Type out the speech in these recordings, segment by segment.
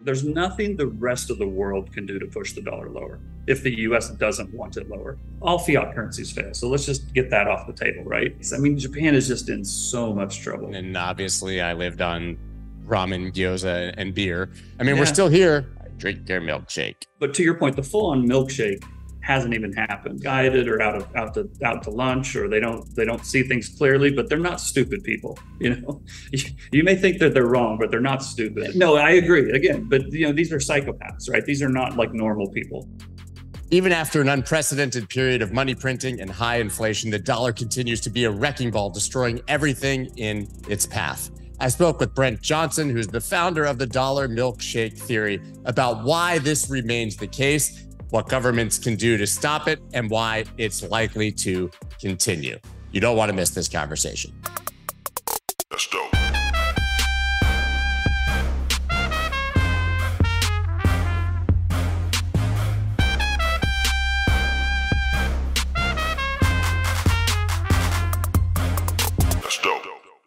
There's nothing the rest of the world can do to push the dollar lower if the US doesn't want it lower. All fiat currencies fail. So let's just get that off the table, right? I mean, Japan is just in so much trouble. And obviously I lived on ramen, gyoza, and beer. I mean, we're still here. I drink their milkshake. But to your point, the full-on milkshake hasn't even happened. Guided or out to lunch, or they don't see things clearly, but they're not stupid people. You may think that they're wrong, but they're not stupid. No, I agree again, but these are psychopaths, right? These are not like normal people. Even after an unprecedented period of money printing and high inflation, the dollar continues to be a wrecking ball, destroying everything in its path. I spoke with Brent Johnson, who's the founder of the Dollar Milkshake Theory, about why this remains the case, what governments can do to stop it, and why it's likely to continue. You don't want to miss this conversation. Let's go.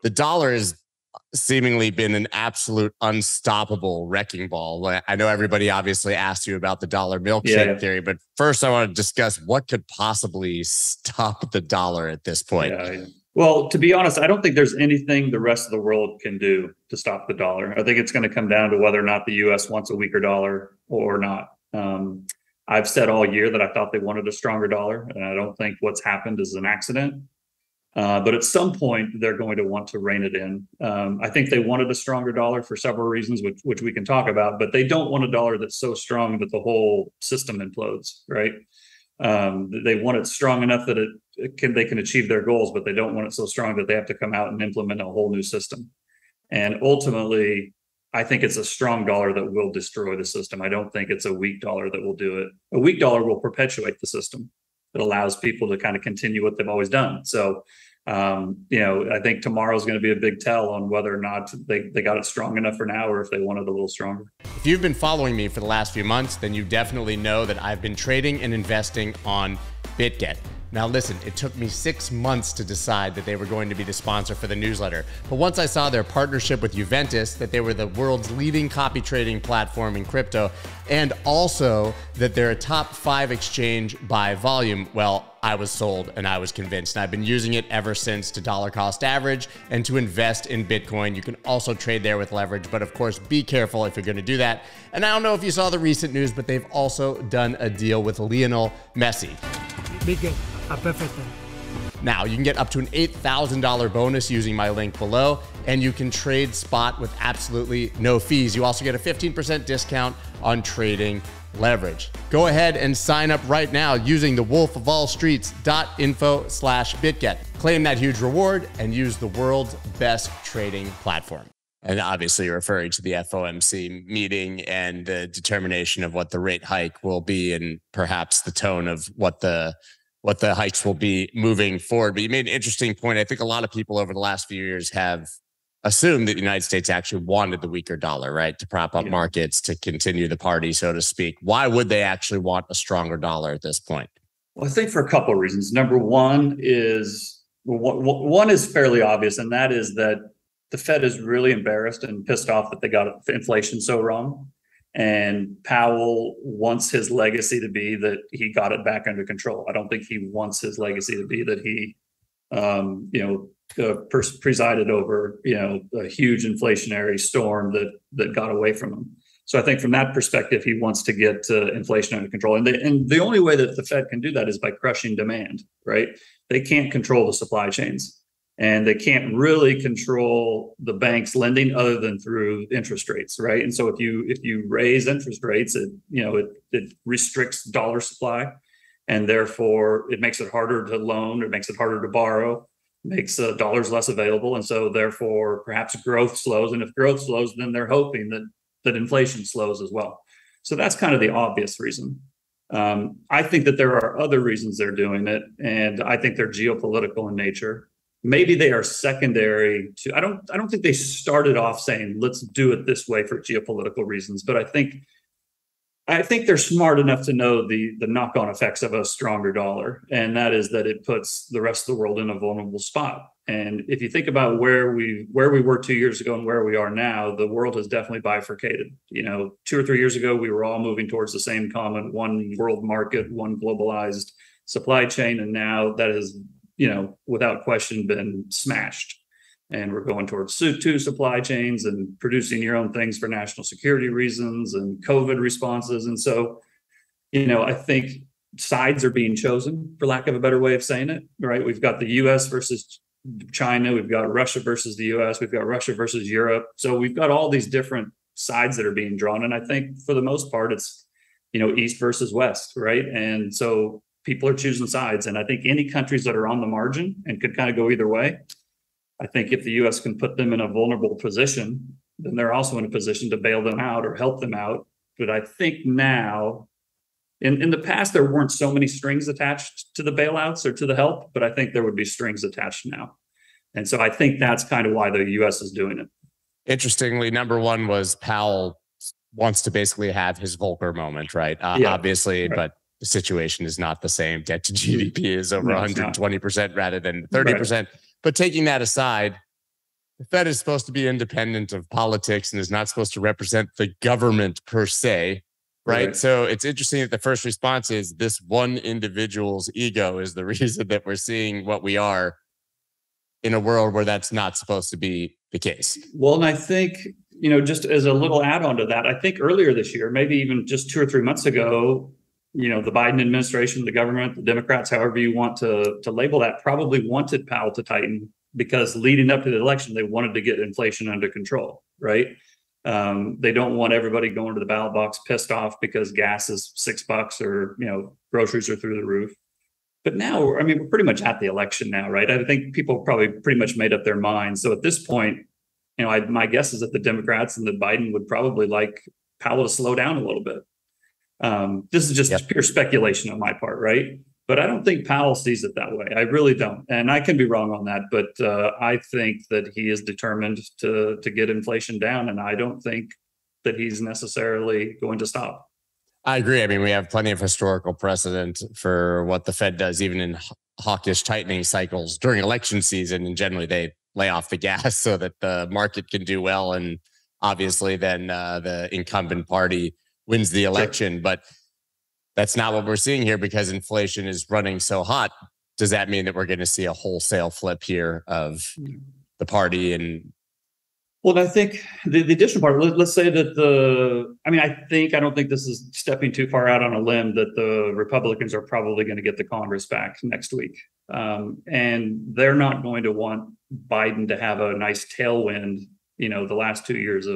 The dollar has seemingly been an absolute unstoppable wrecking ball. I know everybody obviously asked you about the dollar milkshake theory, but first I want to discuss what could possibly stop the dollar at this point. Well, to be honest, I don't think there's anything the rest of the world can do to stop the dollar. I think it's going to come down to whether or not the US wants a weaker dollar or not. I've said all year that I thought they wanted a stronger dollar, and I don't think what's happened is an accident. But at some point, they're going to want to rein it in. I think they wanted a stronger dollar for several reasons, which we can talk about, but they don't want a dollar that's so strong that the whole system implodes, right? They want it strong enough that they can achieve their goals, but they don't want it so strong that they have to come out and implement a whole new system. And ultimately, I think it's a strong dollar that will destroy the system. I don't think it's a weak dollar that will do it. A weak dollar will perpetuate the system. It allows people to kind of continue what they've always done. So, I think tomorrow's going to be a big tell on whether or not they got it strong enough for now, or if they want it a little stronger. If you've been following me for the last few months, then you definitely know that I've been trading and investing on Bitget. Now listen, it took me 6 months to decide that they were going to be the sponsor for the newsletter. But once I saw their partnership with Juventus, that they were the world's leading copy trading platform in crypto, and also that they're a top 5 exchange by volume, well, I was sold and I was convinced. And I've been using it ever since to dollar cost average and to invest in Bitcoin. You can also trade there with leverage, but of course, be careful if you're going to do that. And I don't know if you saw the recent news, but they've also done a deal with Lionel Messi. Bitget, perfect. Now, you can get up to an $8,000 bonus using my link below, and you can trade spot with absolutely no fees. You also get a 15% discount on trading leverage. Go ahead and sign up right now using the wolfofallstreets.info/Bitget. Claim that huge reward and use the world's best trading platform. And obviously you're referring to the FOMC meeting and the determination of what the rate hike will be, and perhaps the tone of what the hikes will be moving forward. But you made an interesting point. I think a lot of people over the last few years have assumed that the United States actually wanted the weaker dollar, right? To prop up markets, to continue the party, so to speak. Why would they actually want a stronger dollar at this point? Well, I think for a couple of reasons. Number one is fairly obvious, and that is that the Fed is really embarrassed and pissed off that they got inflation so wrong. And Powell wants his legacy to be that he got it back under control. I don't think he wants his legacy to be that he, presided over, a huge inflationary storm that got away from him. So I think from that perspective, he wants to get inflation under control. And the only way that the Fed can do that is by crushing demand, right? They can't control the supply chains, and they can't really control the banks lending other than through interest rates, right? And so if you raise interest rates, it restricts dollar supply, and therefore it makes it harder to loan, it makes it harder to borrow, makes dollars less available, and so therefore perhaps growth slows. And if growth slows, then they're hoping that inflation slows as well. So that's kind of the obvious reason. I think that there are other reasons they're doing it, and I think they're geopolitical in nature. Maybe they are secondary to. I don't think they started off saying let's do it this way for geopolitical reasons, but I think they're smart enough to know the knock-on effects of a stronger dollar, and that is that it puts the rest of the world in a vulnerable spot. And if you think about where we were 2 years ago and where we are now, the world has definitely bifurcated. 2 or 3 years ago, we were all moving towards the same common one world market, one globalized supply chain. And now that has, without question been smashed. And we're going towards two supply chains and producing your own things for national security reasons and COVID responses. And so, I think sides are being chosen, for lack of a better way of saying it, right? We've got the US versus China, we've got Russia versus the US, we've got Russia versus Europe. So we've got all these different sides that are being drawn. And I think for the most part, it's, East versus West, right? And so people are choosing sides. And I think any countries that are on the margin and could kind of go either way, I think if the US can put them in a vulnerable position, then they're also in a position to bail them out or help them out. But I think now, in the past, there weren't so many strings attached to the bailouts or to the help, but I think there would be strings attached now. And so I think that's kind of why the US is doing it. Interestingly, number one was Powell wants to basically have his Volcker moment, right? Obviously, right. But the situation is not the same. Debt to GDP is over 120% rather than 30%. Right. But taking that aside, the Fed is supposed to be independent of politics and is not supposed to represent the government per se. Right. So it's interesting that the first response is this one individual's ego is the reason that we're seeing what we are in a world where that's not supposed to be the case. Well, and I think, just as a little add-on to that, I think earlier this year, maybe even just 2 or 3 months ago, the Biden administration, the government, the Democrats, however you want to label that, probably wanted Powell to tighten because leading up to the election, they wanted to get inflation under control, right? They don't want everybody going to the ballot box pissed off because gas is $6 or, groceries are through the roof. But now, we're pretty much at the election now, right? I think people probably pretty much made up their minds. So at this point, my guess is that the Democrats and the Biden would probably like Powell to slow down a little bit. This is just pure speculation on my part, right? But I don't think Powell sees it that way. I really don't. And I can be wrong on that, but I think that he is determined to get inflation down. And I don't think that he's necessarily going to stop. I agree. We have plenty of historical precedent for what the Fed does, even in hawkish tightening cycles during election season. And generally they lay off the gas so that the market can do well. And obviously then the incumbent party wins the election. Sure. But that's not what we're seeing here because inflation is running so hot. Does that mean that we're going to see a wholesale flip here of the party? And well, I think the additional part, let's say that I don't think this is stepping too far out on a limb that the Republicans are probably going to get the Congress back next week. And they're not going to want Biden to have a nice tailwind, the last 2 years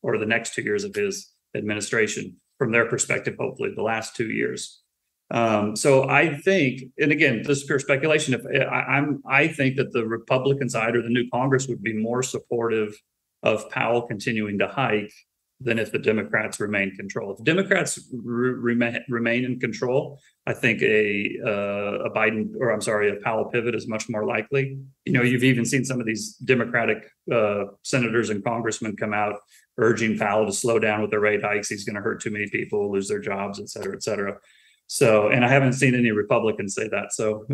or the next 2 years of his administration. From their perspective, hopefully the last 2 years. So I think, and again, this is pure speculation. I think that the Republican side or the new Congress would be more supportive of Powell continuing to hike than if the Democrats remain in control. If Democrats remain in control, I think a Powell pivot is much more likely. You've even seen some of these Democratic senators and congressmen come out urging Powell to slow down with the rate hikes. He's going to hurt too many people, lose their jobs, et cetera, et cetera. So, and I haven't seen any Republicans say that. So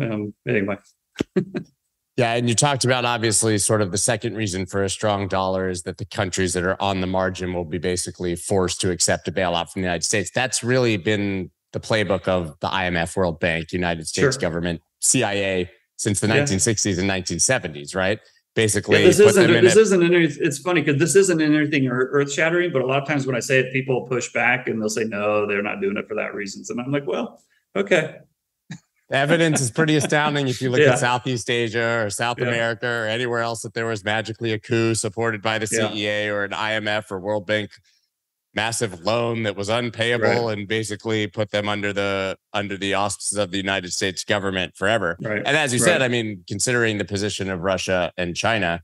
anyway. Yeah. And you talked about obviously sort of the second reason for a strong dollar is that the countries that are on the margin will be basically forced to accept a bailout from the United States. That's really been the playbook of the IMF, World Bank, United States government, CIA since the 1960s and 1970s, right? Basically, it's funny because this isn't anything earth shattering, but a lot of times when I say it, people push back and they'll say, no, they're not doing it for that reasons. And I'm like, well, okay. The evidence is pretty astounding. If you look at Southeast Asia or South America or anywhere else that there was magically a coup supported by the CEA or an IMF or World Bank massive loan that was unpayable and basically put them under the auspices of the United States government forever. Right. And as you said, considering the position of Russia and China,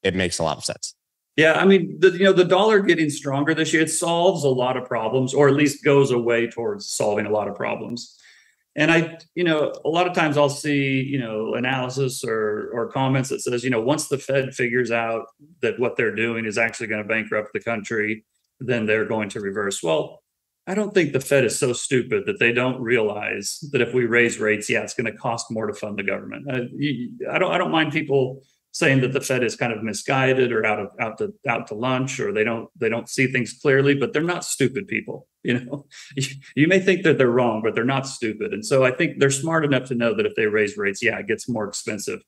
it makes a lot of sense. Yeah, the dollar getting stronger this year, it solves a lot of problems, or at least goes away towards solving a lot of problems. And a lot of times I'll see, analysis or comments that says, once the Fed figures out that what they're doing is actually going to bankrupt the country, then they're going to reverse. Well, I don't think the Fed is so stupid that they don't realize that if we raise rates, it's going to cost more to fund the government. I don't mind people saying that the Fed is kind of misguided or out to lunch, or they don't see things clearly, but they're not stupid people. You may think that they're wrong, but they're not stupid. And so I think they're smart enough to know that if they raise rates, yeah, it gets more expensive.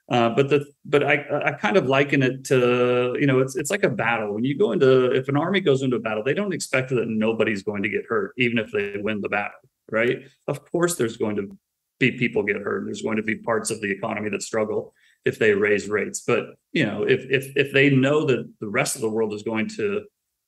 But I kind of liken it to, it's like a battle. When you go if an army goes into a battle, they don't expect that nobody's going to get hurt, even if they win the battle, right? Of course, there's going to be people get hurt. There's going to be parts of the economy that struggle if they raise rates. But, if they know that the rest of the world is going to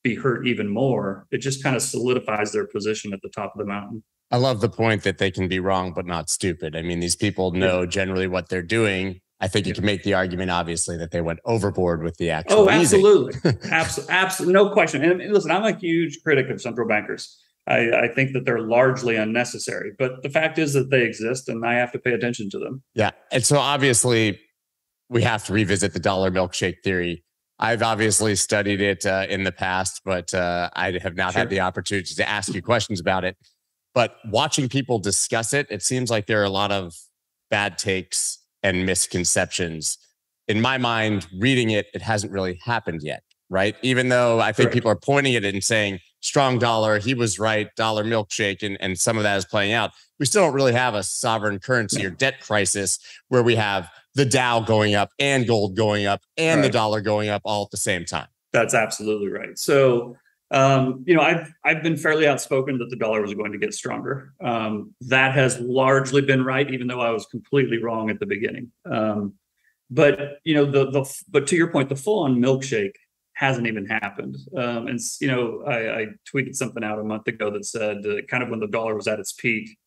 be hurt even more, it just kind of solidifies their position at the top of the mountain. I love the point that they can be wrong, but not stupid. I mean, these people know generally what they're doing. I think you can make the argument, obviously, that they went overboard with the actual. Oh, absolutely. Absolutely. No question. And listen, I'm a huge critic of central bankers. I think that they're largely unnecessary, but the fact is that they exist and I have to pay attention to them. Yeah. And so obviously we have to revisit the dollar milkshake theory. I've obviously studied it in the past, but I have not had the opportunity to ask you questions about it. But watching people discuss it, it seems like there are a lot of bad takes and misconceptions. In my mind, reading it, it hasn't really happened yet, right? Even though I think people are pointing at it and saying, strong dollar, he was right, dollar milkshake, and some of that is playing out. We still don't really have a sovereign currency or debt crisis where we have the Dow going up and gold going up and the dollar going up all at the same time. That's absolutely right. So, I've been fairly outspoken that the dollar was going to get stronger. That has largely been right, even though I was completely wrong at the beginning. But to your point, the full-on milkshake hasn't even happened. I tweeted something out a month ago that said kind of when the dollar was at its peak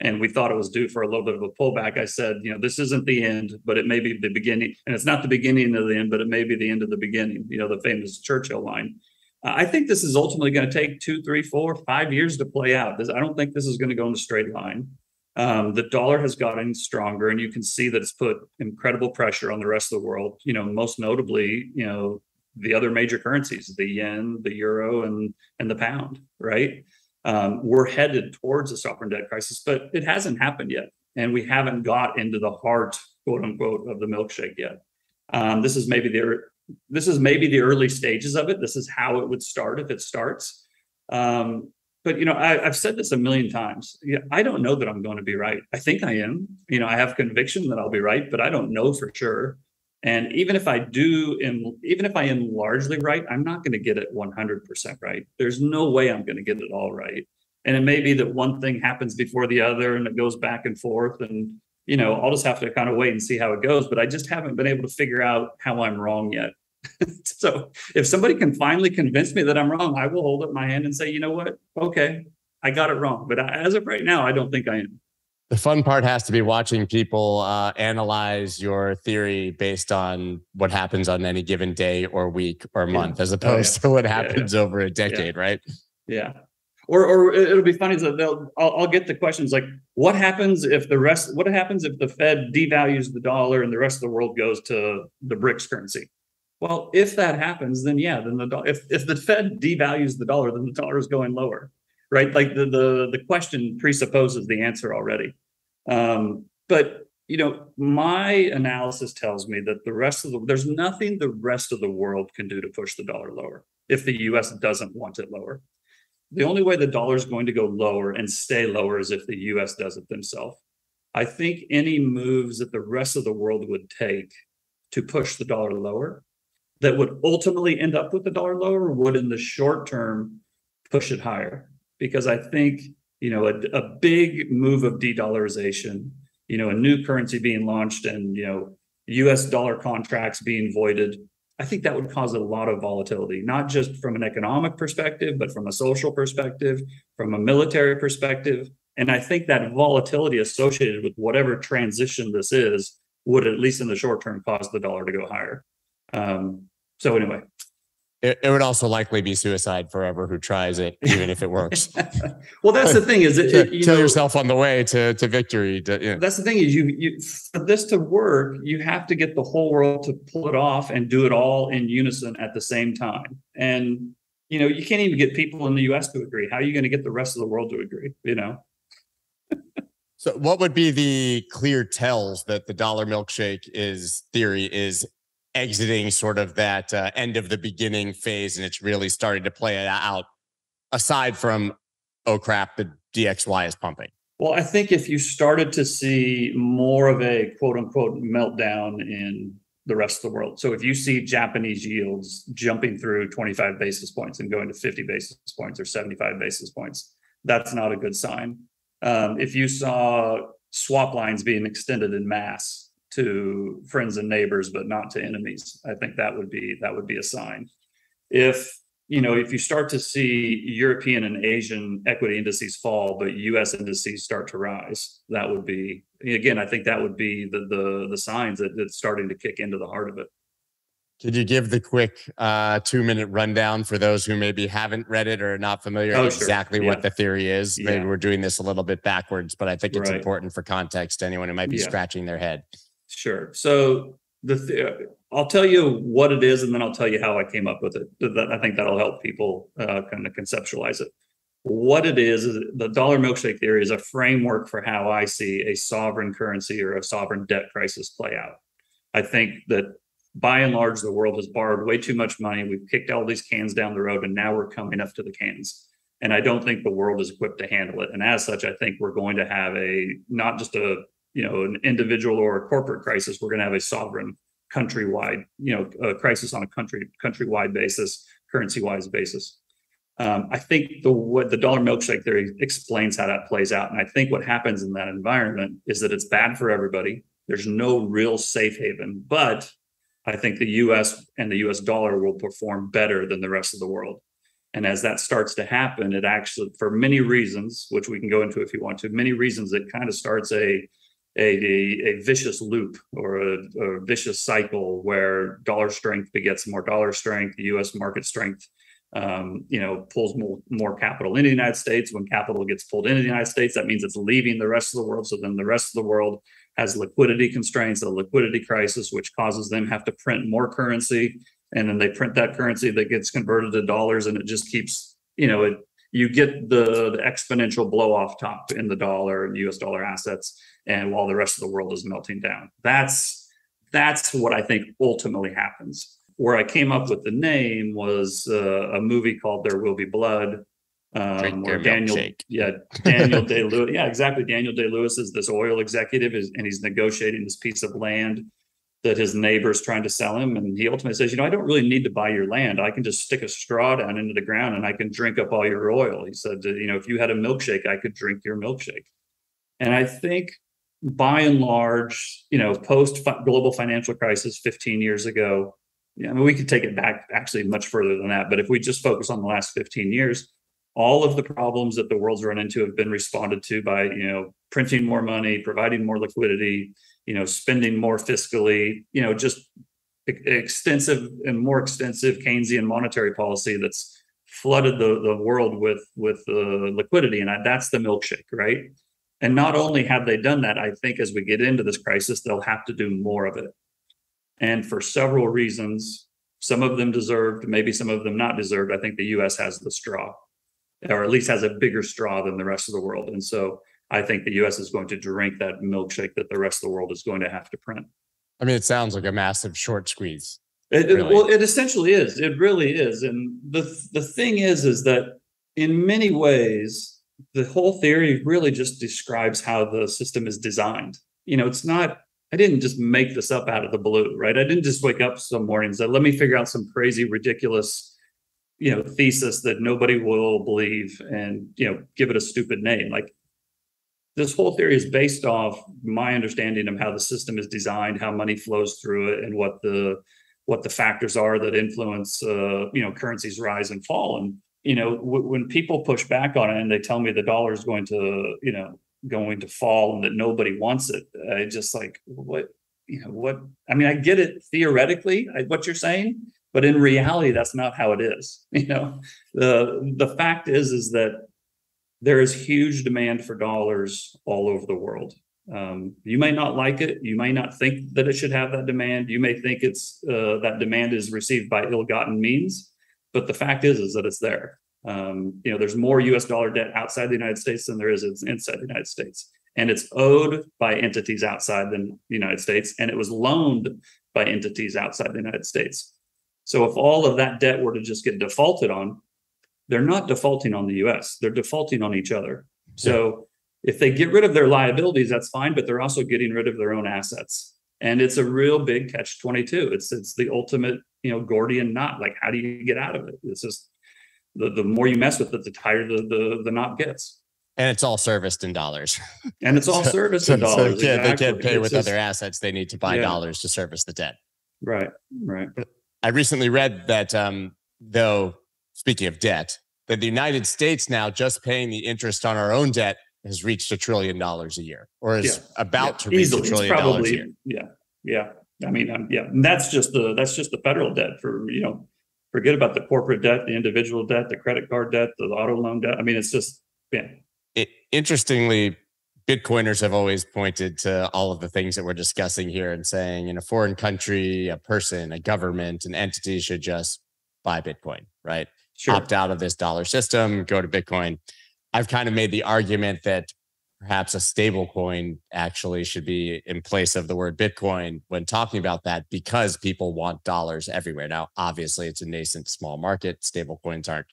and we thought it was due for a little bit of a pullback, I said, this isn't the end, but it may be the beginning. And it's not the beginning of the end, but it may be the end of the beginning, the famous Churchill line. I think this is ultimately going to take 2, 3, 4, 5 years to play out. I don't think this is going to go in a straight line. The dollar has gotten stronger, and you can see that it's put incredible pressure on the rest of the world. Most notably, the other major currencies, the yen, the euro, and the pound. Right? We're headed towards a sovereign debt crisis, but it hasn't happened yet, and we haven't got into the heart, quote unquote, of the milkshake yet. This is maybe the early stages of it. This is how it would start if it starts. But I've said this a million times. I don't know that I'm going to be right. I think I am. I have conviction that I'll be right, but I don't know for sure. And even if I am largely right, I'm not going to get it 100% right. There's no way I'm going to get it all right. And it may be that one thing happens before the other, and it goes back and forth, and I'll just have to kind of wait and see how it goes. But I just haven't been able to figure out how I'm wrong yet. So if somebody can finally convince me that I'm wrong, I will hold up my hand and say, you know what? Okay, I got it wrong. But as of right now, I don't think I am. The fun part has to be watching people analyze your theory based on what happens on any given day or week or month, as opposed to what happens over a decade, right? Yeah. Or it'll be funny that I'll get the questions like, what happens if the Fed devalues the dollar and the rest of the world goes to the BRICS currency? Well, if that happens, then if the Fed devalues the dollar, then the dollar is going lower, right? Like the question presupposes the answer already. But my analysis tells me that there's nothing the rest of the world can do to push the dollar lower if the U.S. doesn't want it lower. The only way the dollar is going to go lower and stay lower is if the U.S. does it themselves. I think any moves that the rest of the world would take to push the dollar lower that would ultimately end up with the dollar lower would, in the short term, push it higher. Because I think, a big move of de-dollarization, a new currency being launched and, U.S. dollar contracts being voided, I think that would cause a lot of volatility, not just from an economic perspective, but from a social perspective, from a military perspective. And I think that volatility associated with whatever transition this is would, at least in the short term, cause the dollar to go higher. So anyway. It would also likely be suicide for whoever who tries it, even if it works. Well, that's the thing is kill yourself on the way to victory. That's the thing is you for this to work, you have to get the whole world to pull it off and do it all in unison at the same time. And, you can't even get people in the U.S. to agree. How are you going to get the rest of the world to agree? So what would be the clear tells that the dollar milkshake theory is exiting sort of that end of the beginning phase, and it's really starting to play it out aside from, oh crap, the DXY is pumping? Well, I think if you started to see more of a quote unquote meltdown in the rest of the world. So if you see Japanese yields jumping through 25 basis points and going to 50 basis points or 75 basis points, that's not a good sign. If you saw swap lines being extended in mass to friends and neighbors, but not to enemies, I think that would be a sign. If you start to see European and Asian equity indices fall, but US indices start to rise, that would be, again, I think that would be the signs that it's starting to kick into the heart of it. Could you give the quick 2-minute rundown for those who maybe haven't read it or are not familiar exactly what the theory is? Maybe we're doing this a little bit backwards, but I think it's important for context to anyone who might be scratching their head. Sure. So I'll tell you what it is, and then I'll tell you how I came up with it. I think that'll help people kind of conceptualize it. What it is the dollar milkshake theory is a framework for how I see a sovereign currency or a sovereign debt crisis play out. I think that by and large, the world has borrowed way too much money. We've kicked all these cans down the road, and now we're coming up to the cans. And I don't think the world is equipped to handle it. And as such, I think we're going to have not just an individual or a corporate crisis. We're going to have a sovereign countrywide, a crisis on a countrywide basis, currency-wise basis. I think what the dollar milkshake theory explains how that plays out. And I think what happens in that environment is that it's bad for everybody. There's no real safe haven, but I think the US and the US dollar will perform better than the rest of the world. And as that starts to happen, it actually, for many reasons, which we can go into if you want to, many reasons, it kind of starts a vicious loop or a vicious cycle where dollar strength begets more dollar strength. The U.S. market strength, pulls more capital into the United States. When capital gets pulled into the United States, that means it's leaving the rest of the world. So then the rest of the world has liquidity constraints, a liquidity crisis, which causes them have to print more currency. And then they print that currency that gets converted to dollars, and it just keeps, you get the exponential blow off top in the dollar and US dollar assets, and while the rest of the world is melting down. That's what I think ultimately happens. Where I came up with the name was a movie called There Will Be Blood. Where Daniel Day-Lewis, exactly. Daniel Day-Lewis is this oil executive, and he's negotiating this piece of land that his neighbor's trying to sell him. And he ultimately says, I don't really need to buy your land. I can just stick a straw down into the ground and I can drink up all your oil. He said, if you had a milkshake, I could drink your milkshake. And I think by and large, post global financial crisis 15 years ago, we could take it back actually much further than that. But if we just focus on the last 15 years, all of the problems that the world's run into have been responded to by, printing more money, providing more liquidity, spending more fiscally, just extensive and more extensive Keynesian monetary policy that's flooded the world with liquidity. And that's the milkshake, right? And not only have they done that, I think as we get into this crisis, they'll have to do more of it. And for several reasons, some of them deserved, maybe some of them not deserved. I think the US has the straw, or at least has a bigger straw than the rest of the world. And so I think the US is going to drink that milkshake that the rest of the world is going to have to print. I mean, it sounds like a massive short squeeze. Well, it essentially is. It really is. And the thing is that in many ways, the whole theory really just describes how the system is designed. It's not, I didn't just make this up out of the blue, right? I didn't just wake up some morning and say, let me figure out some crazy, ridiculous, thesis that nobody will believe and, give it a stupid name. Like, this whole theory is based off my understanding of how the system is designed, how money flows through it, and what the factors are that influence, currencies rise and fall. And, when people push back on it and they tell me the dollar is going to fall and that nobody wants it, I just like, what, I mean, I get it theoretically, what you're saying, but in reality, that's not how it is. The fact is that there is huge demand for dollars all over the world. You may not like it. You may not think that it should have that demand. You may think it's that demand is received by ill-gotten means, but the fact is that it's there. There's more US dollar debt outside the United States than there is inside the United States. And it's owed by entities outside the United States. And it was loaned by entities outside the United States. So if all of that debt were to just get defaulted on, they're not defaulting on the US, they're defaulting on each other. So if they get rid of their liabilities, that's fine, but they're also getting rid of their own assets. And it's a real big catch-22. It's the ultimate, Gordian knot. Like, how do you get out of it? It's just the more you mess with it, the tighter the knot gets. And it's all serviced in dollars. And it's all serviced in dollars. They can't pay with other assets. They need to buy dollars to service the debt. Right. I recently read that, though, speaking of debt, that the United States now just paying the interest on our own debt has reached $1 trillion a year, or is about to reach easily. $1 trillion a year. Yeah. I mean, and that's just the federal debt. Forget about the corporate debt, the individual debt, the credit card debt, the auto loan debt. I mean, it's just Interestingly, Bitcoiners have always pointed to all of the things that we're discussing here and saying in a foreign country, a person, a government, an entity should just buy Bitcoin, right? Sure. Opt out of this dollar system, go to Bitcoin. I've kind of made the argument that perhaps a stable coin actually should be in place of the word Bitcoin when talking about that, because people want dollars everywhere. Now, obviously, it's a nascent small market. Stable coins aren't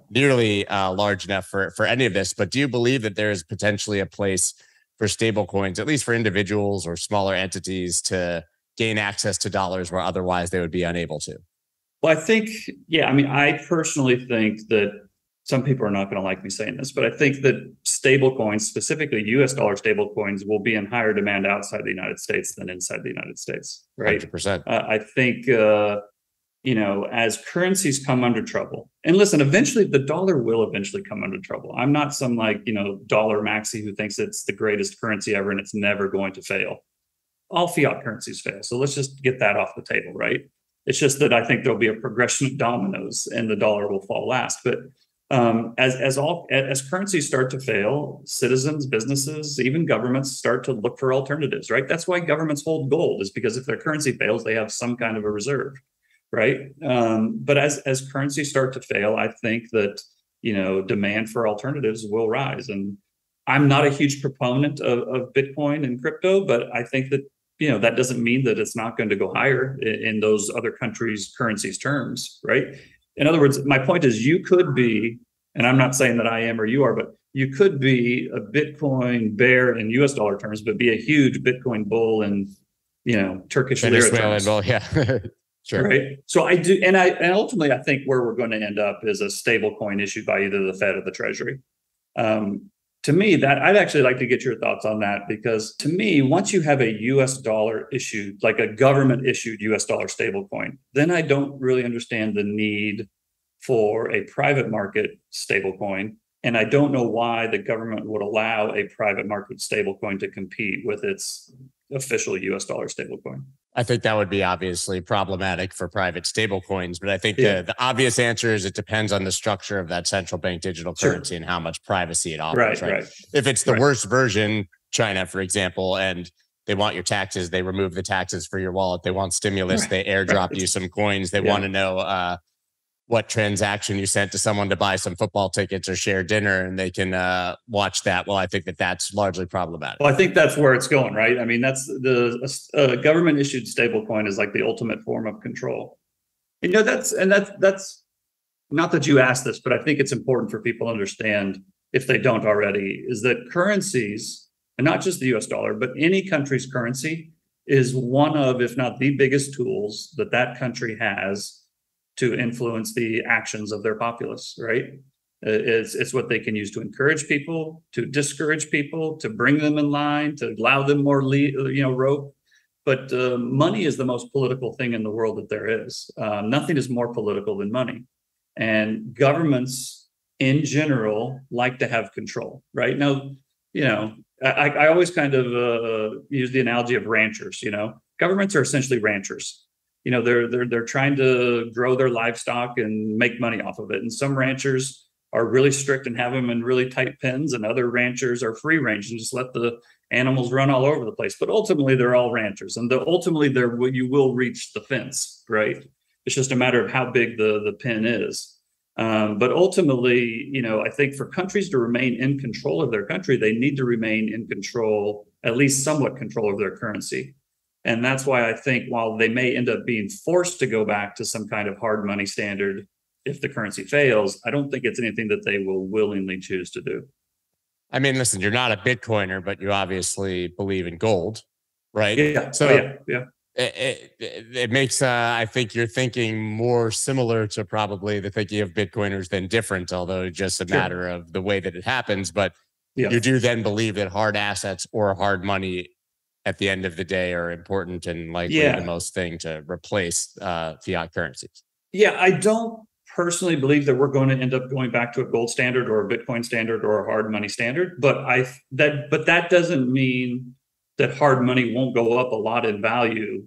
nearly large enough for any of this. But do you believe that there is potentially a place for stable coins, at least for individuals or smaller entities, to gain access to dollars where otherwise they would be unable to? Well, I think, I personally think that some people are not going to like me saying this, but I think that stable coins, specifically US dollar stable coins, will be in higher demand outside the United States than inside the United States, right? 100%. I think, as currencies come under trouble, and listen, eventually the dollar will eventually come under trouble. I'm not some dollar maxi who thinks it's the greatest currency ever and it's never going to fail. All fiat currencies fail. So let's just get that off the table, right? It's just that I think there'll be a progression of dominoes and the dollar will fall last. But as currencies start to fail, citizens, businesses, even governments start to look for alternatives, right? That's why governments hold gold, is because if their currency fails, they have some kind of a reserve, right? But as currencies start to fail, I think that, demand for alternatives will rise. And I'm not a huge proponent of Bitcoin and crypto, but I think that, that doesn't mean that it's not going to go higher in those other countries' currencies terms, right? In other words, my point is you could be, and I'm not saying that I am or you are, but you could be a Bitcoin bear in US dollar terms, but be a huge Bitcoin bull in, Turkish lira terms. Bull, yeah. Sure. Right. So I do. And ultimately, I think where we're going to end up is a stable coin issued by either the Fed or the Treasury. To me, that I'd actually like to get your thoughts on that, because to me, once you have a US dollar issued, like a government issued US dollar stable coin, then I don't really understand the need for a private market stable coin. And I don't know why the government would allow a private market stable coin to compete with its official US dollar stable coin. I think that would be obviously problematic for private stable coins, but I think the obvious answer is it depends on the structure of that central bank digital currency and how much privacy it offers. Right. If it's the worst version, China, for example, and they want your taxes, they remove the taxes for your wallet. They want stimulus, they airdrop you some coins. They want to know what transaction you sent to someone to buy some football tickets or share dinner, and they can watch that. Well, I think that's largely problematic. Well, I think that's where it's going, right? I mean, that's the government issued stable coin is like the ultimate form of control. That's not that you asked this, but I think it's important for people to understand, if they don't already, is that currencies, and not just the US dollar, but any country's currency, is one of, if not the biggest tools that country has to influence the actions of their populace, right? It's what they can use to encourage people, to discourage people, to bring them in line, to allow them more rope. But money is the most political thing in the world that there is. Nothing is more political than money. And governments in general like to have control, right? Now, I always kind of use the analogy of ranchers. Governments are essentially ranchers. They're trying to grow their livestock and make money off of it. And some ranchers are really strict and have them in really tight pens, and other ranchers are free range and just let the animals run all over the place. But ultimately, they're all ranchers, and ultimately, you will reach the fence, right? It's just a matter of how big the pen is. But ultimately, I think for countries to remain in control of their country, they need to remain in control, at least somewhat control of their currency. And that's why I think while they may end up being forced to go back to some kind of hard money standard if the currency fails, I don't think it's anything that they will willingly choose to do. I mean, listen, you're not a Bitcoiner, but you obviously believe in gold, right? Yeah. So yeah. it makes, I think you're thinking more similar to probably the thinking of Bitcoiners than different, although just a matter of the way that it happens. But you do then believe that hard assets or hard money at the end of the day are important and likely the most thing to replace fiat currencies. Yeah, I don't personally believe that we're going to end up going back to a gold standard or a Bitcoin standard or a hard money standard, but that doesn't mean that hard money won't go up a lot in value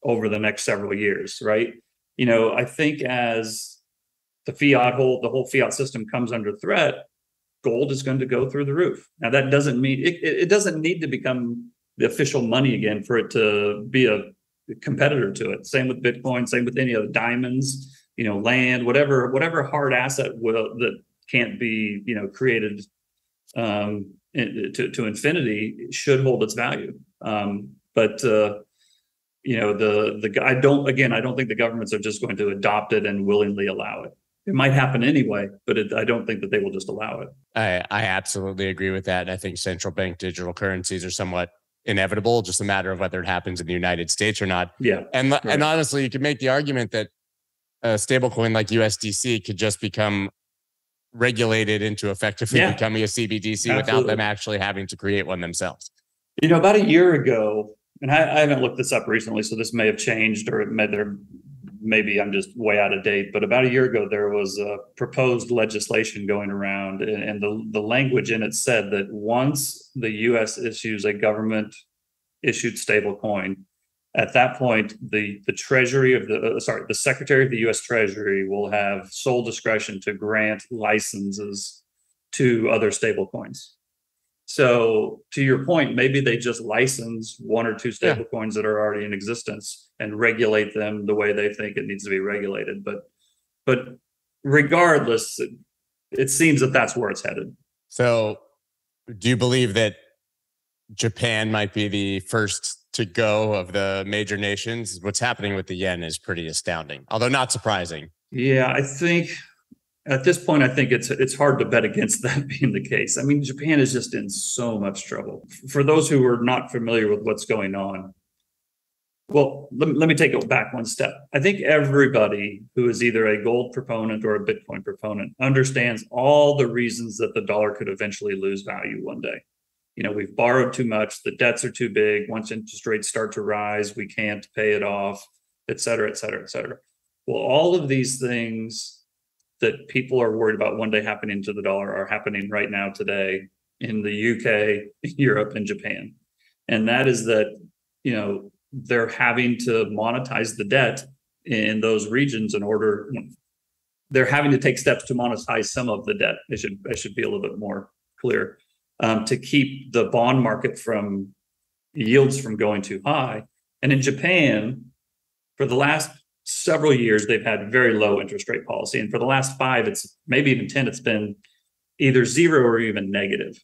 over the next several years, right? I think as the whole fiat system comes under threat, gold is going to go through the roof. Now, that doesn't mean it doesn't need to become the official money again for it to be a competitor to it. Same with Bitcoin, same with any other diamonds, land, whatever hard asset that can't be, created to infinity should hold its value. I don't think the governments are just going to adopt it and willingly allow it. It might happen anyway, but I don't think that they will just allow it. I absolutely agree with that. And I think central bank digital currencies are somewhat inevitable, just a matter of whether it happens in the United States or not. Yeah. And honestly, you could make the argument that a stablecoin like USDC could just become regulated into effectively becoming a CBDC without them actually having to create one themselves. About a year ago, and I haven't looked this up recently, so this may have changed, or maybe I'm just way out of date, but about a year ago, there was a proposed legislation going around, and the language in it said that once the U.S. issues a government-issued stable coin, at that point, the Secretary of the U.S. Treasury will have sole discretion to grant licenses to other stable coins. So to your point, maybe they just license one or two stable coins that are already in existence and regulate them the way they think it needs to be regulated. But regardless, it seems that that's where it's headed. So do you believe that Japan might be the first to go of the major nations? What's happening with the yen is pretty astounding, although not surprising. Yeah, I think at this point, I think it's hard to bet against that being the case. I mean, Japan is just in so much trouble. For those who are not familiar with what's going on, well, let me take it back one step. I think everybody who is either a gold proponent or a Bitcoin proponent understands all the reasons that the dollar could eventually lose value one day. We've borrowed too much, the debts are too big. Once interest rates start to rise, we can't pay it off, et cetera, et cetera, et cetera. Well, all of these things that people are worried about one day happening to the dollar are happening right now today in the UK, Europe, and Japan. And that is that, they're having to monetize the debt in those regions they're having to take steps to monetize some of the debt. I should be a little bit more clear, to keep the bond market yields from going too high. And in Japan, for the last several years, they've had very low interest rate policy. And for the last 5, it's maybe even 10, it's been either zero or even negative.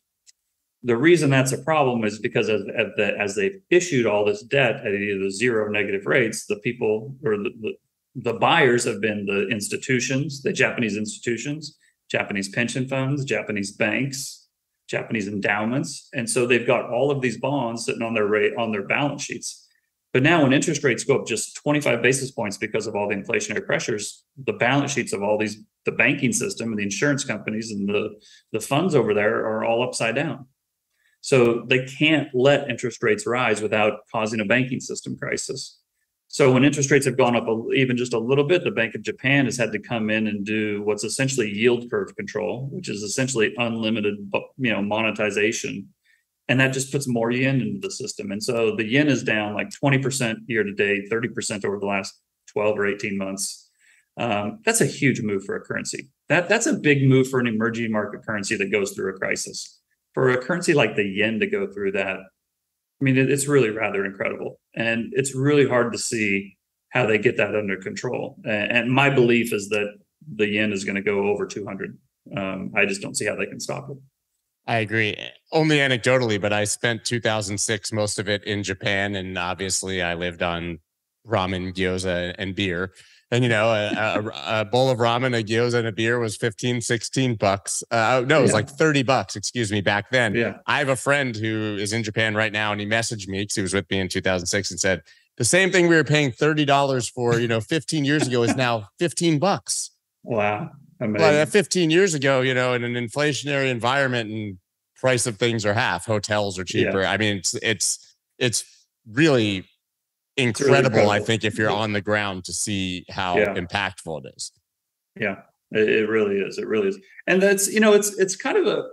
The reason that's a problem is because as they've issued all this debt at either zero or negative rates, the people or the buyers have been the institutions, the Japanese institutions, Japanese pension funds, Japanese banks, Japanese endowments. And so they've got all of these bonds sitting on their balance sheets. But now when interest rates go up just 25 basis points because of all the inflationary pressures, the balance sheets of the banking system and the insurance companies and the funds over there are all upside down. So they can't let interest rates rise without causing a banking system crisis. So when interest rates have gone up even just a little bit, the Bank of Japan has had to come in and do what's essentially yield curve control, which is essentially unlimited, monetization. And that just puts more yen into the system. And so the yen is down like 20% year to date, 30% over the last 12 or 18 months. That's a huge move for a currency. That's a big move for an emerging market currency that goes through a crisis. For a currency like the yen to go through that, I mean, it's really rather incredible. And it's really hard to see how they get that under control. And my belief is that the yen is going to go over 200. I just don't see how they can stop it. I agree. Only anecdotally, but I spent 2006, most of it in Japan. And obviously I lived on ramen, gyoza, and beer. And, a bowl of ramen, a gyoza, and a beer was 15, 16 bucks. No, it was like 30 bucks, excuse me, back then. Yeah. I have a friend who is in Japan right now, and he messaged me because he was with me in 2006 and said, the same thing we were paying $30 for, 15 years ago is now 15 bucks. Wow. Amazing. But 15 years ago, in an inflationary environment and price of things are half, hotels are cheaper. Yeah. I mean, it's really incredible, I think, if you're on the ground to see how impactful it is. Yeah, it really is. It really is. And that's, it's kind of a,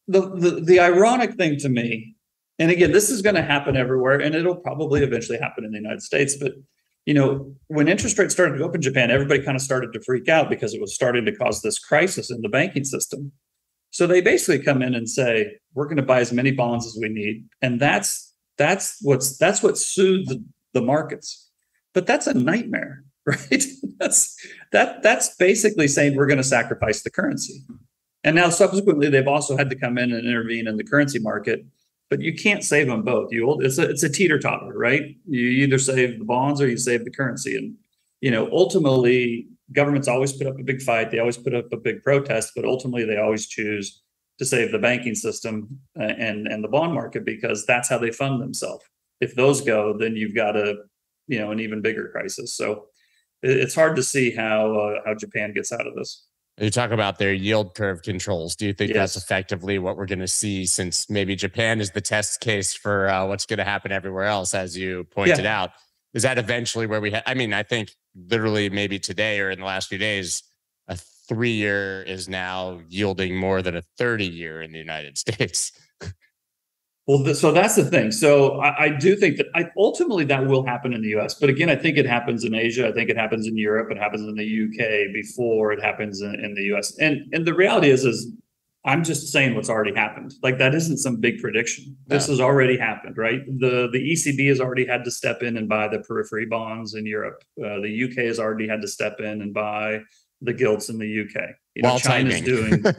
the ironic thing to me, and again, this is going to happen everywhere, and it'll probably eventually happen in the United States. But, when interest rates started to go up in Japan, everybody kind of started to freak out because it was starting to cause this crisis in the banking system. So they basically come in and say, we're going to buy as many bonds as we need. And that's what soothed the markets. But that's a nightmare, right? That's basically saying we're going to sacrifice the currency. And now subsequently, they've also had to come in and intervene in the currency market. But you can't save them both. It's a teeter-totter, right? You either save the bonds or you save the currency. And, ultimately, governments always put up a big fight. They always put up a big protest, but ultimately they always choose to save the banking system and the bond market because that's how they fund themselves. If those go, then you've got an even bigger crisis. So it's hard to see how Japan gets out of this. You talk about their yield curve controls. Do you think that's effectively what we're going to see, since maybe Japan is the test case for what's going to happen everywhere else, as you pointed out? Is that eventually where we I mean, I think literally maybe today or in the last few days, a 3-year is now yielding more than a 30-year in the United States. Well, so that's the thing. So I do think that ultimately that will happen in the U.S. But again, I think it happens in Asia. I think it happens in Europe. It happens in the U.K. before it happens in the U.S. And the reality is I'm just saying what's already happened. Like, that isn't some big prediction. This has already happened, right? The ECB has already had to step in and buy the periphery bonds in Europe. The UK has already had to step in and buy the gilts in the UK.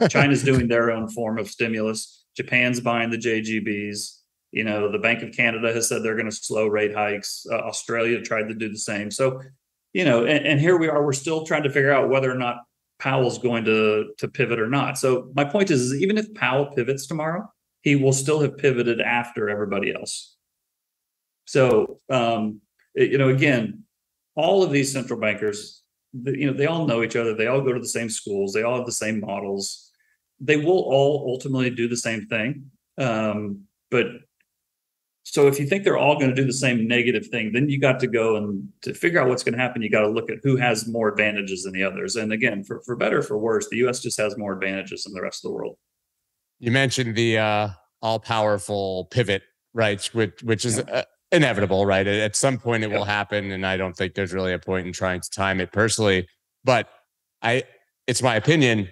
China's doing their own form of stimulus. Japan's buying the JGBs. The Bank of Canada has said they're going to slow rate hikes. Australia tried to do the same. So, and here we are. We're still trying to figure out whether or not Powell's going to pivot or not. So my point is even if Powell pivots tomorrow, he will still have pivoted after everybody else. So, again, all of these central bankers, they all know each other. They all go to the same schools. They all have the same models. They will all ultimately do the same thing. But so if you think they're all going to do the same negative thing, then you got to go and to figure out what's going to happen, you got to look at who has more advantages than the others. And again, for better or for worse, the U.S. just has more advantages than the rest of the world. You mentioned the all-powerful pivot, right? Which is inevitable, right? At some point it will happen, and I don't think there's really a point in trying to time it personally. But it's my opinion,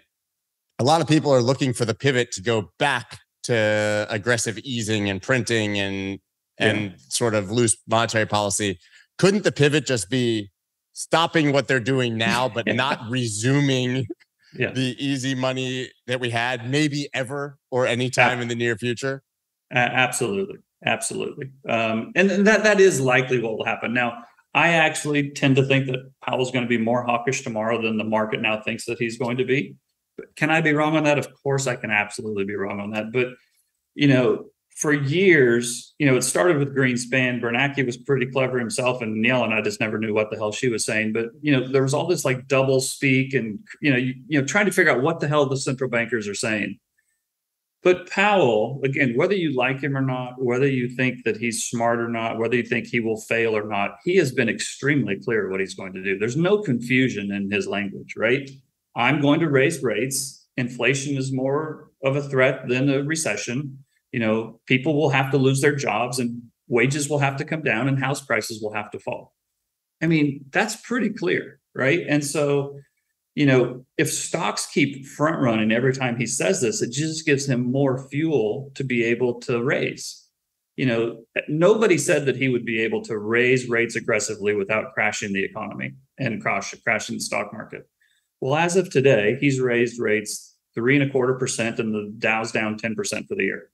a lot of people are looking for the pivot to go back to aggressive easing and printing and sort of loose monetary policy. Couldn't the pivot just be stopping what they're doing now, but not resuming the easy money that we had, maybe ever or anytime in the near future? Absolutely. Absolutely. And that is likely what will happen. Now, I actually tend to think that Powell's going to be more hawkish tomorrow than the market now thinks that he's going to be. Can I be wrong on that? Of course, I can absolutely be wrong on that. But, for years, it started with Greenspan. Bernanke was pretty clever himself, and Yellen, I just never knew what the hell she was saying. But, there was all this like double speak and, trying to figure out what the hell the central bankers are saying. But Powell, again, whether you like him or not, whether you think that he's smart or not, whether you think he will fail or not, he has been extremely clear what he's going to do. There's no confusion in his language, right? I'm going to raise rates. Inflation is more of a threat than a recession. People will have to lose their jobs and wages will have to come down and house prices will have to fall. I mean, that's pretty clear, right? And so, if stocks keep front running every time he says this, it just gives him more fuel to be able to raise. Nobody said that he would be able to raise rates aggressively without crashing the economy and crashing the stock market. Well, as of today, he's raised rates 3.25%, and the Dow's down 10% for the year.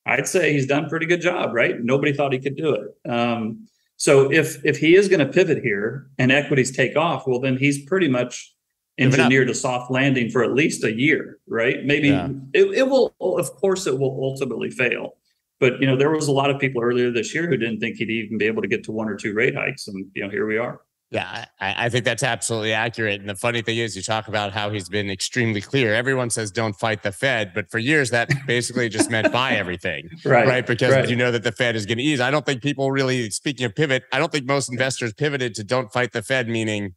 I'd say he's done a pretty good job, right? Nobody thought he could do it. So if he is going to pivot here and equities take off, well, then he's pretty much engineered a soft landing for at least a year, right? Maybe it will, of course, it will ultimately fail. But, there was a lot of people earlier this year who didn't think he'd even be able to get to 1 or 2 rate hikes. And, here we are. Yeah, I think that's absolutely accurate. And the funny thing is, you talk about how he's been extremely clear. Everyone says don't fight the Fed, but for years that basically just meant buy everything, right? Because you know that the Fed is going to ease. I don't think people really, speaking of pivot, I don't think most investors pivoted to don't fight the Fed, meaning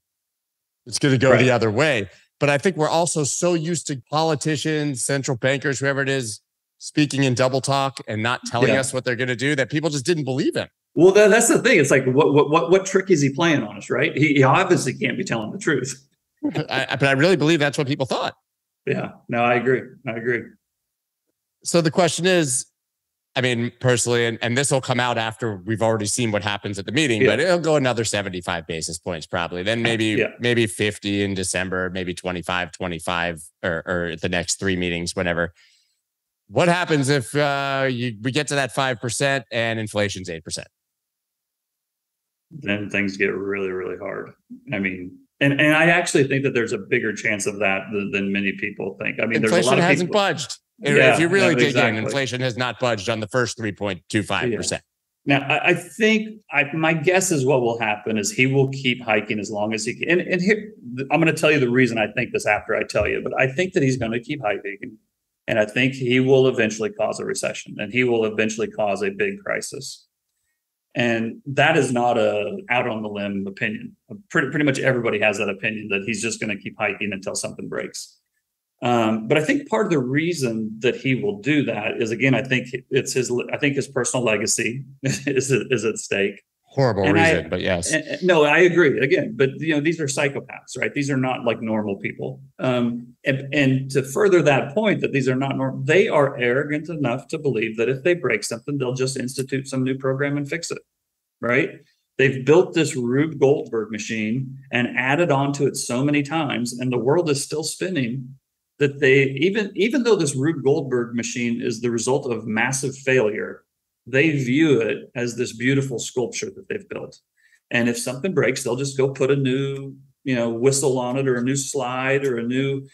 it's going to go the other way. But I think we're also so used to politicians, central bankers, whoever it is, speaking in double talk and not telling us what they're going to do, that people just didn't believe him. Well, that's the thing. It's like, what trick is he playing on us, right? He obviously can't be telling the truth. But I really believe that's what people thought. Yeah, no, I agree. So the question is, I mean, personally, and this will come out after we've already seen what happens at the meeting, but it'll go another 75 basis points probably. Then maybe 50 in December, maybe 25, or the next 3 meetings, whenever. What happens if we get to that 5% and inflation's 8%? Then things get really, really hard. I mean, and I actually think that there's a bigger chance of that than many people think. I mean, inflation there's a lot of hasn't people, budged. If you really dig in, inflation has not budged on the first 3.25%. Now, I think my guess is what will happen is he will keep hiking as long as he can. And here, I'm going to tell you the reason I think this after I tell you, but I think that he's going to keep hiking. And I think he will eventually cause a recession, and he will eventually cause a big crisis. And that is not a out on the limb opinion. Pretty much everybody has that opinion that he's just going to keep hiking until something breaks. But I think part of the reason that he will do that is, again, I think his personal legacy is at stake. Horrible reason, but yes. No, I agree. Again, but these are psychopaths, right? These are not like normal people. And to further that point that these are not normal, they are arrogant enough to believe that if they break something, they'll just institute some new program and fix it, right? They've built this Rube Goldberg machine and added onto it so many times, and the world is still spinning, that they, even though this Rube Goldberg machine is the result of massive failure, they view it as this beautiful sculpture that they've built. And if something breaks, they'll just go put a new, whistle on it, or a new slide, or a new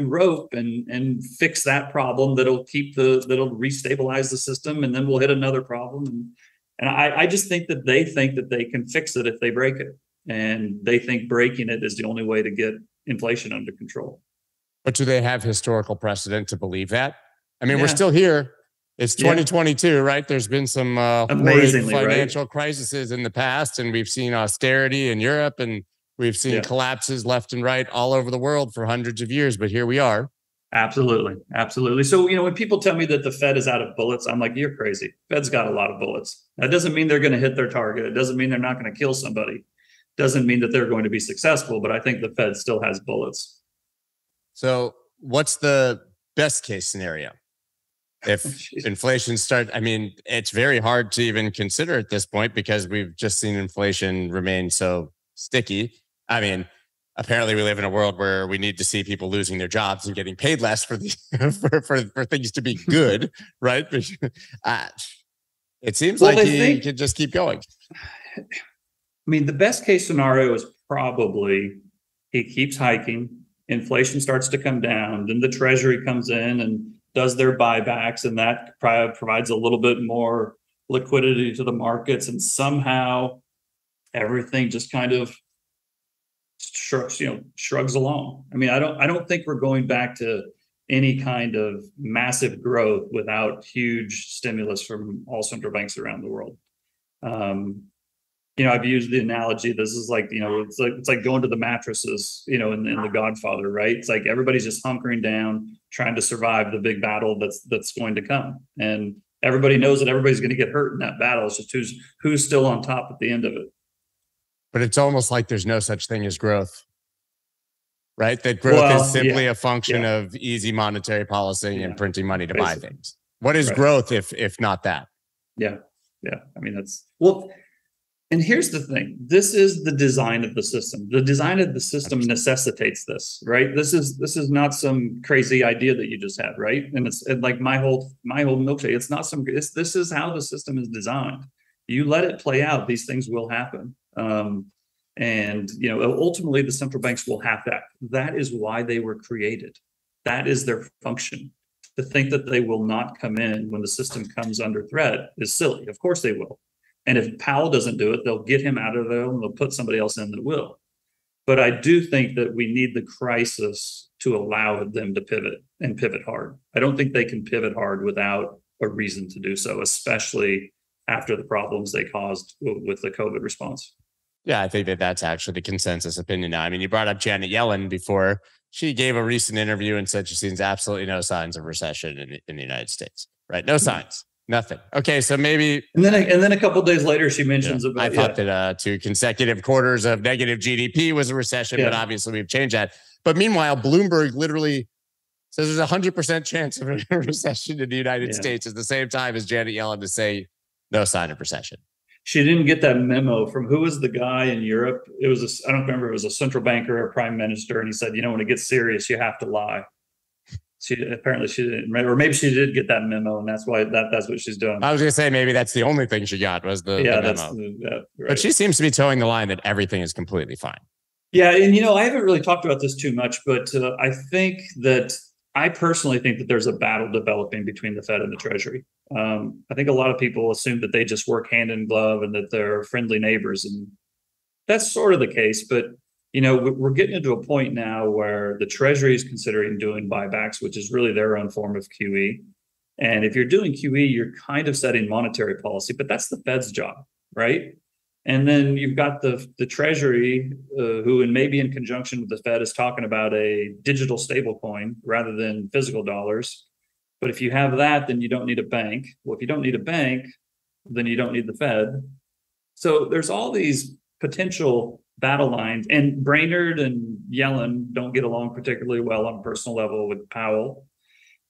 rope, and fix that problem that'll restabilize the system, and then we'll hit another problem. And I just think that they can fix it if they break it. And they think breaking it is the only way to get inflation under control. But do they have historical precedent to believe that? I mean, we're still here. It's 2022, right? There's been some amazing financial crises in the past, and we've seen austerity in Europe, and we've seen collapses left and right all over the world for hundreds of years. But here we are. Absolutely. So, when people tell me that the Fed is out of bullets, I'm like, you're crazy. Fed's got a lot of bullets. That doesn't mean they're going to hit their target. It doesn't mean they're not going to kill somebody. Doesn't mean that they're going to be successful, but I think the Fed still has bullets. So what's the best case scenario? If inflation starts, I mean, it's very hard to even consider at this point because we've just seen inflation remain so sticky. I mean, apparently we live in a world where we need to see people losing their jobs and getting paid less for things to be good, right? It seems like he could just keep going. I mean, the best case scenario is probably he keeps hiking, inflation starts to come down, then the Treasury comes in and does their buybacks, and that provides a little bit more liquidity to the markets, and somehow everything just kind of shrugs along. I mean, I don't think we're going back to any kind of massive growth without huge stimulus from all central banks around the world. I've used the analogy. This is like, it's like going to the mattresses, in The Godfather, right? It's like everybody's just hunkering down, trying to survive the big battle that's going to come. And everybody knows that everybody's going to get hurt in that battle. It's just who's still on top at the end of it. But it's almost like there's no such thing as growth, right? That growth is simply a function of easy monetary policy and printing money to buy things. What is growth if not that? Yeah. I mean, And here's the thing. This is the design of the system. The design of the system necessitates this, right? This is not some crazy idea that you just had, right? And it's like my whole milkshake. It's not some. This is how the system is designed. You let it play out, these things will happen. And ultimately, the central banks will have that. That is why they were created. That is their function. To think that they will not come in when the system comes under threat is silly. Of course they will. And if Powell doesn't do it, they'll get him out of there and they'll put somebody else in that will. But I do think that we need the crisis to allow them to pivot and pivot hard. I don't think they can pivot hard without a reason to do so, especially after the problems they caused with the COVID response. Yeah, I think that's actually the consensus opinion now. I mean, you brought up Janet Yellen before. She gave a recent interview and said she sees absolutely no signs of recession in the United States, right? No signs. Nothing. Okay, so maybe, and then a couple of days later, she mentions about. I thought that 2 consecutive quarters of negative GDP was a recession, but obviously we've changed that. But meanwhile, Bloomberg literally says there's 100% chance of a recession in the United States at the same time as Janet Yellen to say no sign of recession. She didn't get that memo from who was the guy in Europe. It was I don't remember. It was a central banker or a prime minister, and he said, when it gets serious, you have to lie. She didn't, or maybe she did get that memo, and that's why that's what she's doing. I was going to say maybe that's the only thing she got was the memo. Right. But she seems to be towing the line that everything is completely fine. Yeah, and I haven't really talked about this too much, but I personally think that there's a battle developing between the Fed and the Treasury. I think a lot of people assume that they just work hand in glove and that they're friendly neighbors, and that's sort of the case. But we're getting into a point now where the Treasury is considering doing buybacks, which is really their own form of QE. And if you're doing QE, you're kind of setting monetary policy, but that's the Fed's job, right? And then you've got the Treasury, who, and maybe in conjunction with the Fed, is talking about a digital stable coin rather than physical dollars. But if you have that, then you don't need a bank. Well, if you don't need a bank, then you don't need the Fed. So there's all these potential battle lines, and Brainerd and Yellen don't get along particularly well on a personal level with Powell.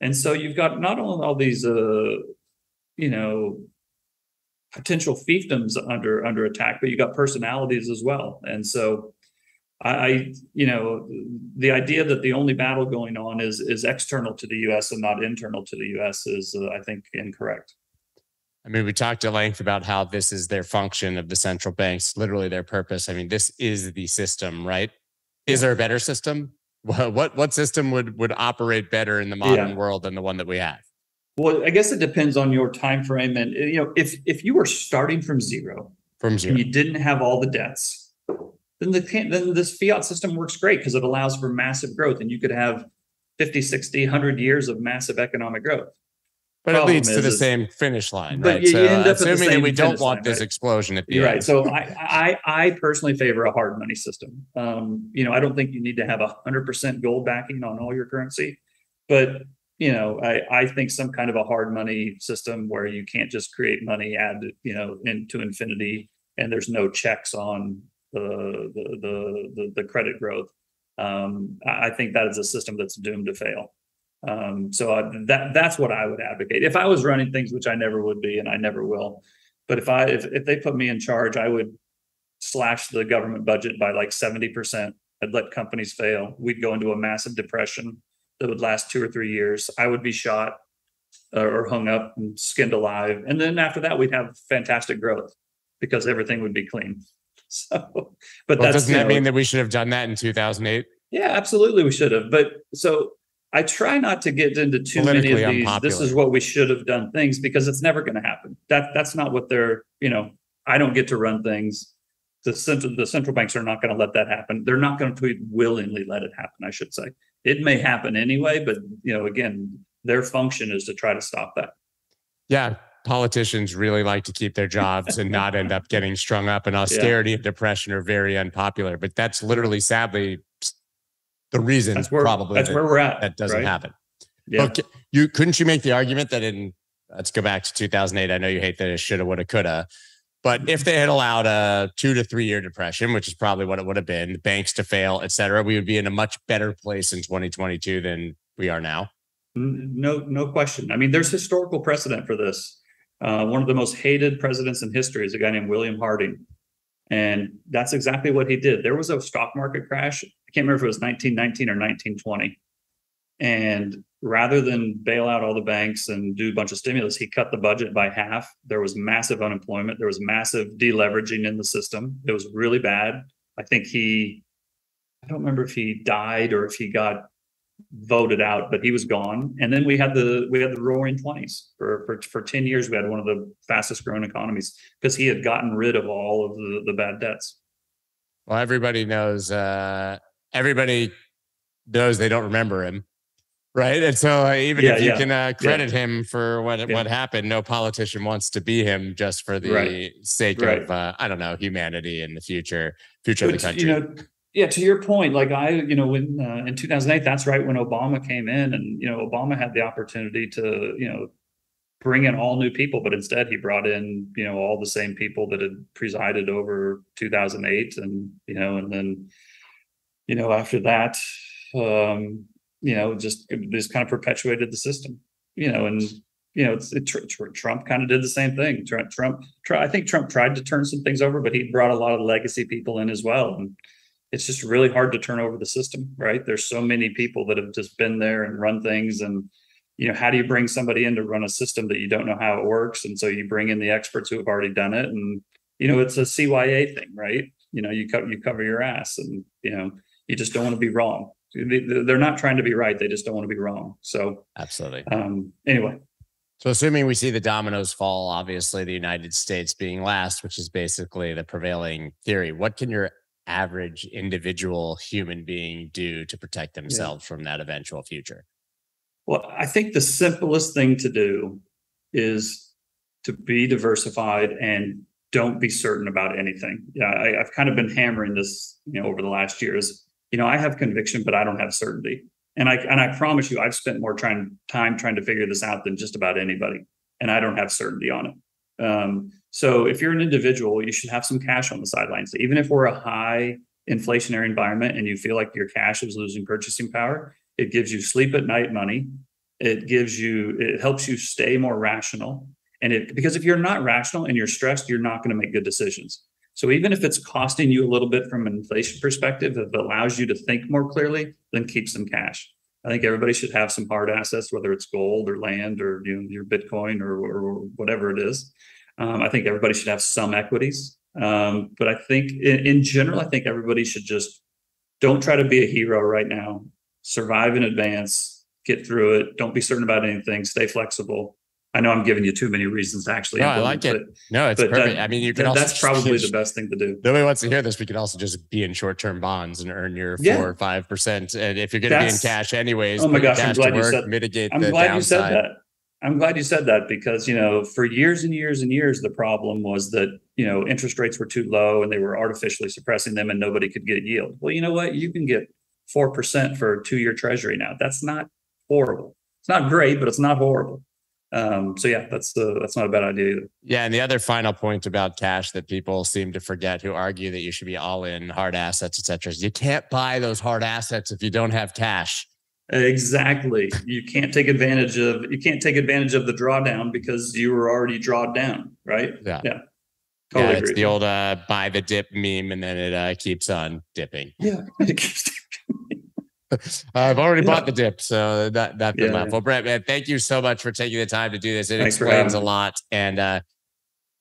And so you've got not only all these, potential fiefdoms under attack, but you got personalities as well. And so the idea that the only battle going on is external to the U.S. and not internal to the U.S. is, I think, incorrect. I mean, we talked at length about how this is their function of the central banks, literally their purpose. I mean, this is the system, right? Is there a better system? What system would operate better in the modern world than the one that we have? Well, I guess it depends on your time frame, and if you were starting from zero, and you didn't have all the debts, then this fiat system works great because it allows for massive growth, and you could have 50, 60, 100 years of massive economic growth. But it leads to the same finish line, right? But you end up assuming that we don't want this explosion at the end. Right. So I personally favor a hard money system. I don't think you need to have 100% gold backing on all your currency, but I think some kind of a hard money system where you can't just create money, add into infinity, and there's no checks on the credit growth. I think that is a system that's doomed to fail. That's what I would advocate if I was running things, which I never would be, and I never will. But if they put me in charge, I would slash the government budget by like 70%. I'd let companies fail. We'd go into a massive depression that would last 2 or 3 years. I would be shot or hung up and skinned alive. And then after that, we'd have fantastic growth because everything would be clean. So, but doesn't that mean that we should have done that in 2008? Yeah, absolutely. We should have. But so I try not to get into too many of these. Unpopular. This is what we should have done things, because it's never going to happen. That's not what they're, I don't get to run things. The central banks are not going to let that happen. They're not going to willingly let it happen, I should say. It may happen anyway, but again, their function is to try to stop that. Yeah, politicians really like to keep their jobs and not end up getting strung up. And austerity and depression are very unpopular. But that's literally, sadly, the reason that's where we're at. That doesn't happen. Yeah. Okay. Couldn't you make the argument that let's go back to 2008. I know you hate that it shoulda, woulda, coulda. But if they had allowed a 2 to 3 year depression, which is probably what it would have been, banks to fail, et cetera, we would be in a much better place in 2022 than we are now. No question. I mean, there's historical precedent for this. One of the most hated presidents in history is a guy named William Harding. And that's exactly what he did. There was a stock market crash. I can't remember if it was 1919 or 1920. And rather than bail out all the banks and do a bunch of stimulus, he cut the budget by half. There was massive unemployment. There was massive deleveraging in the system. It was really bad. I think I don't remember if he died or if he got voted out, but he was gone. And then we had the roaring 20s for 10 years. We had one of the fastest growing economies because he had gotten rid of all of the bad debts. Well, everybody knows they don't remember him. Right. And so even if you can credit him for what happened, no politician wants to be him just for the sake of, I don't know, humanity and the future of the country. To your point, like when in 2008, that's right when Obama came in, and Obama had the opportunity to bring in all new people, but instead he brought in all the same people that had presided over 2008, and and then after that, just kind of perpetuated the system, Trump kind of did the same thing. I think Trump tried to turn some things over, but he brought a lot of legacy people in as well, and it's just really hard to turn over the system, right? There's so many people that have just been there and run things. And, how do you bring somebody in to run a system that you don't know how it works? And so you bring in the experts who have already done it. And, it's a CYA thing, right? You cover your ass, and, you just don't want to be wrong. They're not trying to be right. They just don't want to be wrong. So absolutely. Anyway. So assuming we see the dominoes fall, obviously the United States being last, which is basically the prevailing theory, what can your average individual human being do to protect themselves from that eventual future? Well, I think the simplest thing to do is to be diversified and don't be certain about anything. I've kind of been hammering this, over the last years. I have conviction, but I don't have certainty. And I promise you, I've spent more time trying to figure this out than just about anybody. And I don't have certainty on it. So if you're an individual, you should have some cash on the sidelines. Even if we're a high inflationary environment and you feel like your cash is losing purchasing power, it gives you sleep at night money. It helps you stay more rational. Because if you're not rational and you're stressed, you're not going to make good decisions. So even if it's costing you a little bit from an inflation perspective, if it allows you to think more clearly, then keep some cash. I think everybody should have some hard assets, whether it's gold or land or your Bitcoin or whatever it is. I think everybody should have some equities. But I think in general, I think everybody should just don't try to be a hero right now. Survive in advance, get through it. Don't be certain about anything. Stay flexible. I know I'm giving you too many reasons to actually. No, I like it. No, it's perfect. I mean, you can that's probably the best thing to do. Nobody wants to hear this. We could also just be in short-term bonds and earn your 4 or 5%. And if you're going to be in cash anyways, oh my gosh, I'm glad you said. Mitigate I'm the glad downside. You said that. I'm glad you said that because for years and years and years, the problem was that interest rates were too low and they were artificially suppressing them, and nobody could get yield. Well, you know what? You can get 4% for a 2-year treasury now. That's not horrible. It's not great, but it's not horrible. So yeah, that's not a bad idea either. Yeah. And the other final point about cash that people seem to forget, who argue that you should be all in hard assets, et cetera, is you can't buy those hard assets if you don't have cash. Exactly. You can't take advantage of the drawdown because you were already drawed down, right? Yeah. Totally it's agree. The old buy the dip meme, and then it keeps on dipping. Yeah. I've already bought the dip, so that's been enough. Well, Brent, man, thank you so much for taking the time to do this. It explains a lot, and I'm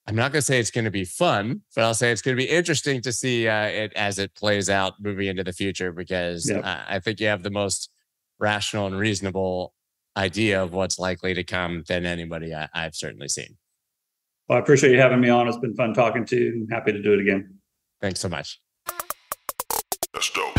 not going to say it's going to be fun, but I'll say it's going to be interesting to see it as it plays out moving into the future, because I think you have the most rational and reasonable idea of what's likely to come than anybody I've certainly seen. Well, I appreciate you having me on. It's been fun talking to you. I'm happy to do it again. Let's go.